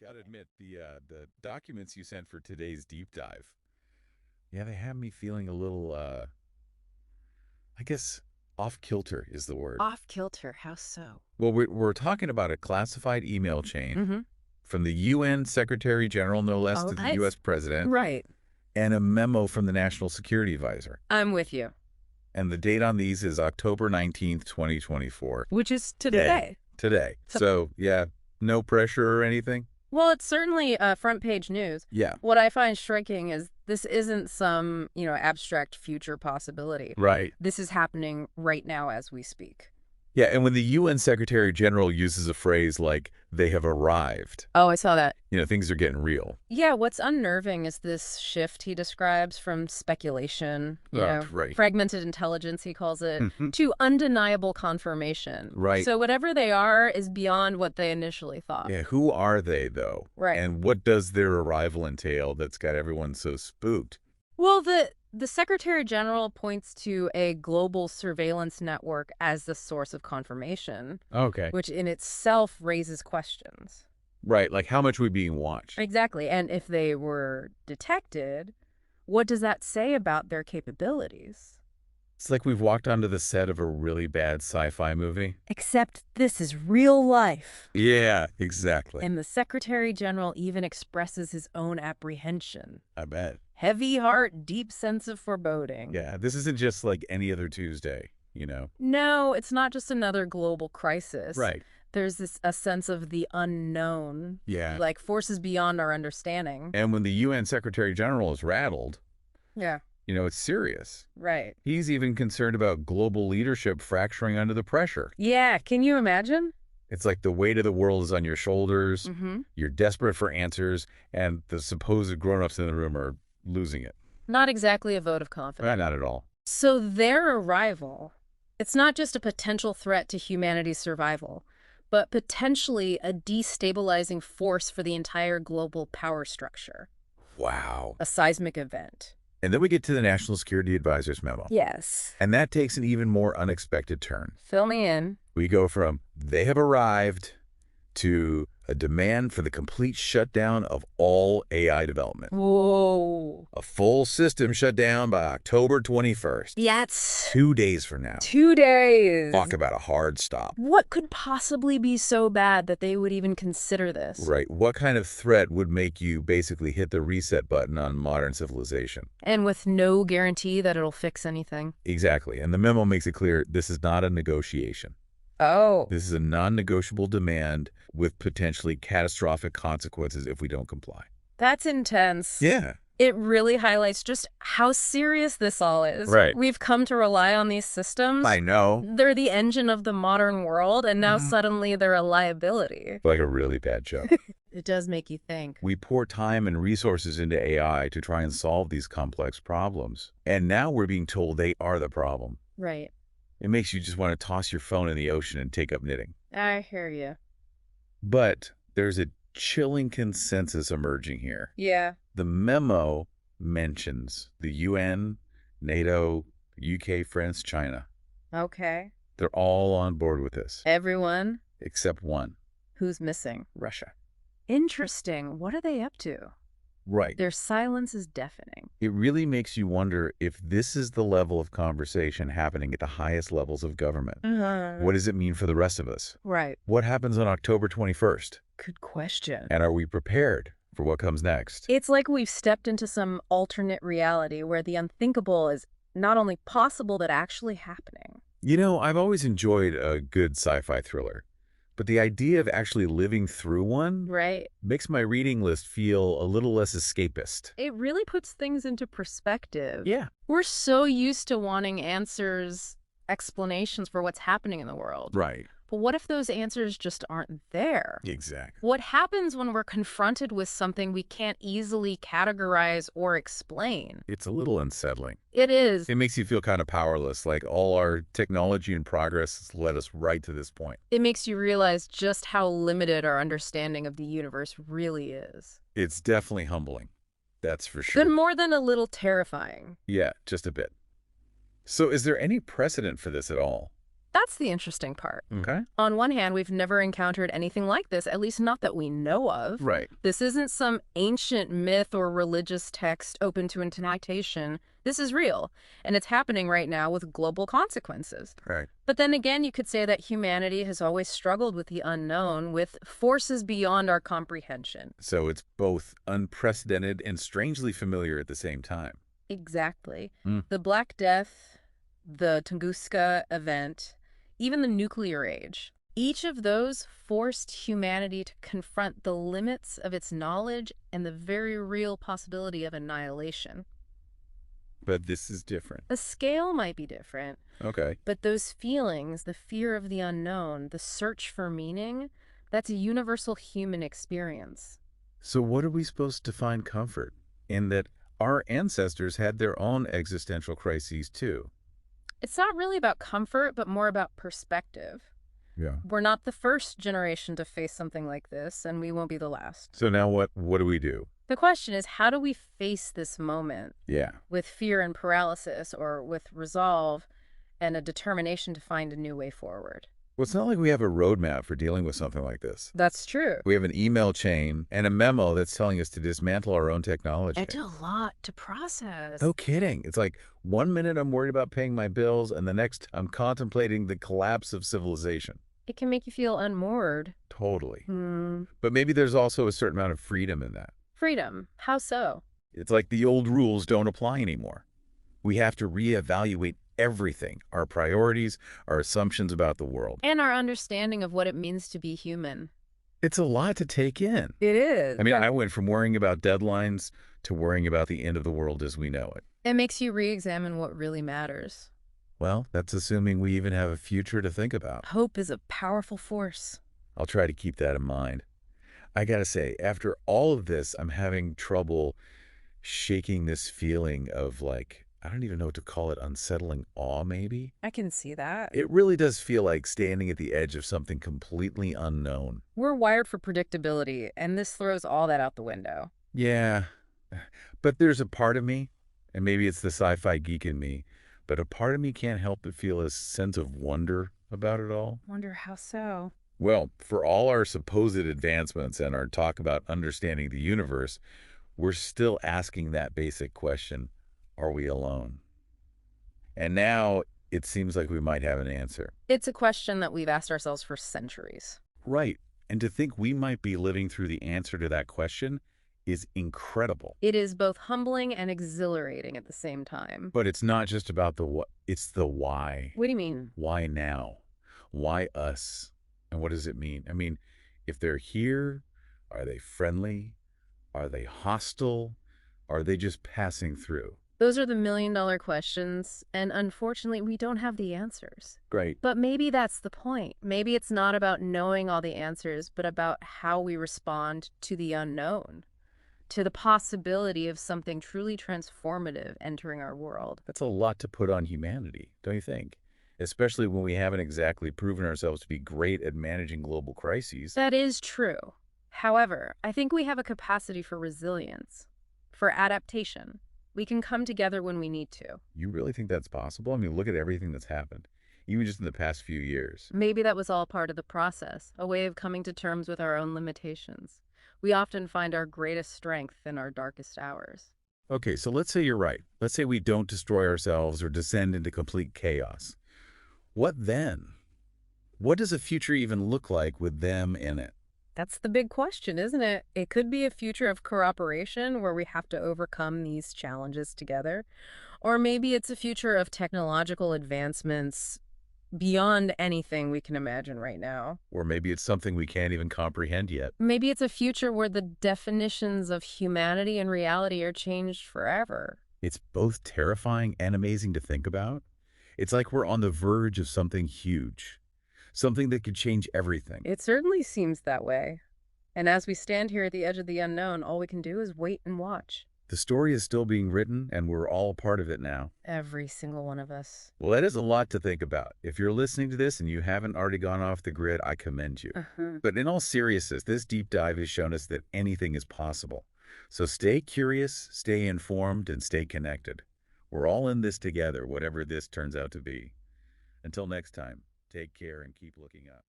Gotta admit, the documents you sent for today's deep dive, yeah, they have me feeling a little, I guess, off kilter is the word. Off kilter, how so? Well, we're talking about a classified email chain Mm-hmm. from the UN Secretary General, no less, Oh, to the that's U.S. President, right. and a memo from the National Security Advisor. I'm with you. And the date on these is October 19th, 2024. Which is Yeah. today. Today. So, yeah, no pressure or anything? Well, it's certainly front page news. Yeah. What I find striking is this isn't some, abstract future possibility. Right. This is happening right now as we speak. Yeah, and when the UN Secretary General uses a phrase like, they have arrived, Oh, I saw that. things are getting real. Yeah, what's unnerving is this shift he describes from speculation, Right. fragmented intelligence, he calls it, Mhm. to undeniable confirmation. Right. So whatever they are is beyond what they initially thought. Yeah, who are they, though? Right. And what does their arrival entail that's got everyone so spooked? Well, the Secretary General points to a global surveillance network as the source of confirmation, Okay. which in itself raises questions. Right, like how much we being watched? Exactly. And if they were detected, what does that say about their capabilities? It's like we've walked onto the set of a really bad sci-fi movie. Except this is real life. Yeah, exactly. And the Secretary General even expresses his own apprehension. I bet. Heavy heart, deep sense of foreboding. Yeah, this isn't just like any other Tuesday, No, it's not just another global crisis. Right. There's a sense of the unknown, Yeah. like forces beyond our understanding. And when the UN Secretary General is rattled, Yeah, it's serious. right. He's even concerned about global leadership fracturing under the pressure. Yeah, can you imagine? It's like the weight of the world is on your shoulders. Mm-hmm. You're desperate for answers, and the supposed grown-ups in the room are losing it. Not exactly a vote of confidence. Not at all. So their arrival, it's not just a potential threat to humanity's survival, but potentially a destabilizing force for the entire global power structure. Wow. A seismic event. And then we get to the National Security Advisor's memo. Yes. And that takes an even more unexpected turn. Fill me in. We go from, they have arrived, to a demand for the complete shutdown of all AI development. Whoa. A full system shut down by October 21st. Yes. 2 days from now. 2 days. Talk about a hard stop. What could possibly be so bad that they would even consider this? Right. What kind of threat would make you basically hit the reset button on modern civilization? And with no guarantee that it'll fix anything. Exactly. And the memo makes it clear this is not a negotiation. Oh. This is a non-negotiable demand with potentially catastrophic consequences if we don't comply. That's intense. Yeah. It really highlights just how serious this all is. Right. We've come to rely on these systems. I know. They're the engine of the modern world, and now suddenly they're a liability. Like a really bad joke. It does make you think. We pour time and resources into AI to try and solve these complex problems. And now we're being told they are the problem. Right. It makes you just want to toss your phone in the ocean and take up knitting. I hear you. But there's a chilling consensus emerging here. Yeah. The memo mentions the UN, NATO, UK, France, China. Okay. They're all on board with this, Everyone except one, who's missing. Russia. Interesting. What are they up to? Right. Their silence is deafening. It really makes you wonder if this is the level of conversation happening at the highest levels of government. What does it mean for the rest of us? Right. What happens on October 21st? Good question. And are we prepared for what comes next? It's like we've stepped into some alternate reality where the unthinkable is not only possible, but actually happening. I've always enjoyed a good sci-fi thriller, but the idea of actually living through one Right. makes my reading list feel a little less escapist. It really puts things into perspective. Yeah. We're so used to wanting answers, explanations for what's happening in the world. Right. But what if those answers just aren't there? Exactly. What happens when we're confronted with something we can't easily categorize or explain? It's a little unsettling. It is. It makes you feel kind of powerless, like all our technology and progress has led us right to this point. It makes you realize just how limited our understanding of the universe really is. It's definitely humbling. That's for sure. But more than a little terrifying. Yeah, just a bit. So is there any precedent for this at all? That's the interesting part. Okay. On one hand, we've never encountered anything like this, at least not that we know of. Right. This isn't some ancient myth or religious text open to interpretation. This is real, and it's happening right now with global consequences. Right. But then again, you could say that humanity has always struggled with the unknown, with forces beyond our comprehension. So it's both unprecedented and strangely familiar at the same time. Exactly. Hmm. The Black Death, the Tunguska event, even the nuclear age. Each of those forced humanity to confront the limits of its knowledge and the very real possibility of annihilation. But this is different. The scale might be different, Okay. but those feelings, the fear of the unknown, the search for meaning, that's a universal human experience. So what are we supposed to find comfort in that our ancestors had their own existential crises too? It's not really about comfort, but more about perspective. Yeah. We're not the first generation to face something like this, and we won't be the last. So now what do we do? The question is, how do we face this moment Yeah. with fear and paralysis, or with resolve and a determination to find a new way forward? Well, it's not like we have a roadmap for dealing with something like this. That's true. We have an email chain and a memo that's telling us to dismantle our own technology. It's a lot to process. No kidding. It's like 1 minute I'm worried about paying my bills, and the next I'm contemplating the collapse of civilization. It can make you feel unmoored. Totally. But maybe there's also a certain amount of freedom in that. Freedom. How so? It's like the old rules don't apply anymore. We have to reevaluate everything, our priorities, our assumptions about the world. And our understanding of what it means to be human. It's a lot to take in. It is. I mean, I went from worrying about deadlines to worrying about the end of the world as we know it. It makes you re-examine what really matters. Well, that's assuming we even have a future to think about. Hope is a powerful force. I'll try to keep that in mind. I gotta say, after all of this, I'm having trouble shaking this feeling of like, I don't even know what to call it, unsettling awe maybe? I can see that. It really does feel like standing at the edge of something completely unknown. We're wired for predictability, and this throws all that out the window. Yeah, but there's a part of me, and maybe it's the sci-fi geek in me, but a part of me can't help but feel a sense of wonder about it all. Wonder how so? Well, for all our supposed advancements and our talk about understanding the universe, we're still asking that basic question, are we alone? And now it seems like we might have an answer. It's a question that we've asked ourselves for centuries. Right. And to think we might be living through the answer to that question is incredible. It is both humbling and exhilarating at the same time. But it's not just about the what, it's the why. What do you mean? Why now? Why us? And what does it mean? I mean, if they're here, are they friendly? Are they hostile? Are they just passing through? Those are the million-dollar questions, and unfortunately, we don't have the answers. Great. But maybe that's the point. Maybe it's not about knowing all the answers, but about how we respond to the unknown, to the possibility of something truly transformative entering our world. That's a lot to put on humanity, don't you think? Especially when we haven't exactly proven ourselves to be great at managing global crises. That is true. However, I think we have a capacity for resilience, for adaptation. We can come together when we need to. You really think that's possible? I mean, look at everything that's happened, even just in the past few years. Maybe that was all part of the process, a way of coming to terms with our own limitations. We often find our greatest strength in our darkest hours. Okay, so let's say you're right. Let's say we don't destroy ourselves or descend into complete chaos. What then? What does a future even look like with them in it? That's the big question, isn't it? It could be a future of cooperation where we have to overcome these challenges together. Or maybe it's a future of technological advancements beyond anything we can imagine right now. Or maybe it's something we can't even comprehend yet. Maybe it's a future where the definitions of humanity and reality are changed forever. It's both terrifying and amazing to think about. It's like we're on the verge of something huge, something that could change everything. It certainly seems that way. And as we stand here at the edge of the unknown, all we can do is wait and watch. The story is still being written, and we're all a part of it now. Every single one of us. Well, that is a lot to think about. If you're listening to this and you haven't already gone off the grid, I commend you. But in all seriousness, this deep dive has shown us that anything is possible. So stay curious, stay informed, and stay connected. We're all in this together, whatever this turns out to be. Until next time. Take care and keep looking up.